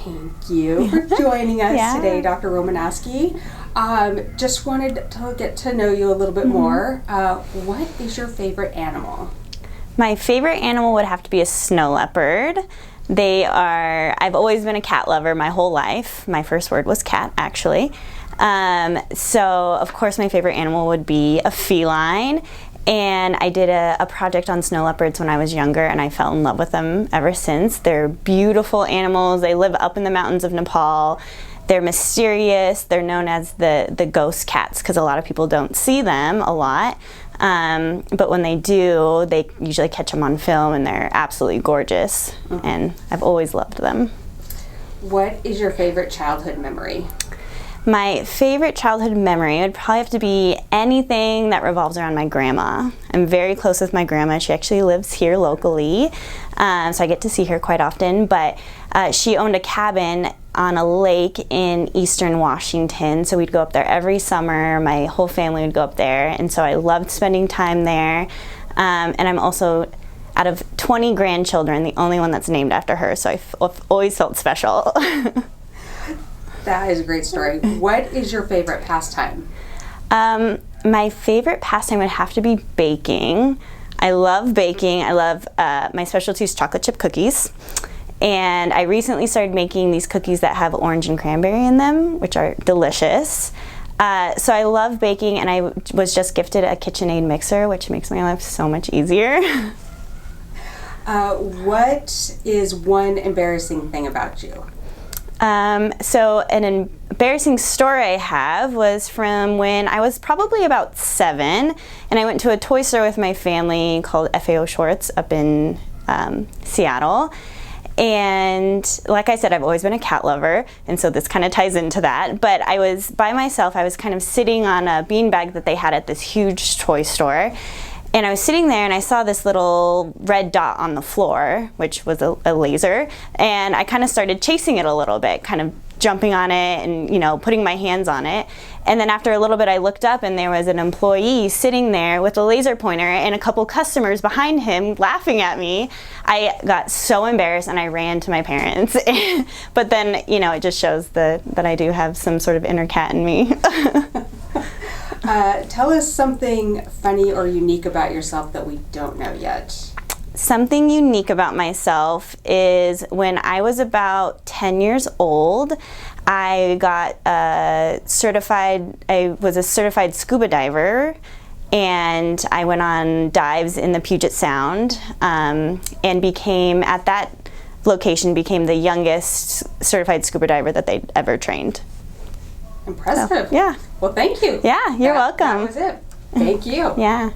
Thank you for joining us Yeah. today, Dr. Romanosky. Just wanted to get to know you a little bit more. What is your favorite animal? My favorite animal would have to be a snow leopard. I've always been a cat lover my whole life. My first word was cat, actually. So, of course, my favorite animal would be a feline. And I did a project on snow leopards when I was younger, and I fell in love with them ever since. They're beautiful animals. They live up in the mountains of Nepal. They're mysterious. They're known as the ghost cats because a lot of people don't see them a lot. But when they do, they usually catch them on film, and they're absolutely gorgeous. And I've always loved them. What is your favorite childhood memory? My favorite childhood memory would probably have to be anything that revolves around my grandma. I'm very close with my grandma. She actually lives here locally, so I get to see her quite often. But she owned a cabin on a lake in eastern Washington, so we'd go up there every summer. My whole family would go up there, and so I loved spending time there. And I'm also, out of 20 grandchildren, the only one that's named after her, so I've always felt special. That is a great story. What is your favorite pastime? My favorite pastime would have to be baking. I love baking. I love my specialty is chocolate chip cookies. And I recently started making these cookies that have orange and cranberry in them, which are delicious. So I love baking, and I was just gifted a KitchenAid mixer, which makes my life so much easier. What is one embarrassing thing about you? So an embarrassing story I have was from when I was probably about 7, and I went to a toy store with my family called FAO Schwartz up in Seattle. And like I said, I've always been a cat lover, and so this kind of ties into that. But I was by myself. I was kind of sitting on a beanbag that they had at this huge toy store. And I was sitting there, and I saw this little red dot on the floor, which was a laser, and I kind of started chasing it a little bit, kind of jumping on it and, putting my hands on it. And then after a little bit, I looked up, and there was an employee sitting there with a laser pointer and a couple customers behind him laughing at me. I got so embarrassed, and I ran to my parents. But then, it just shows that I do have some sort of inner cat in me. Tell us something funny or unique about yourself that we don't know yet. Something unique about myself is when I was about 10 years old, I was a certified scuba diver, and I went on dives in the Puget Sound, and at that location, became the youngest certified scuba diver that they'd ever trained. Impressive. So, yeah. Well, thank you. Yeah, you're welcome. That was it. Thank you. Yeah.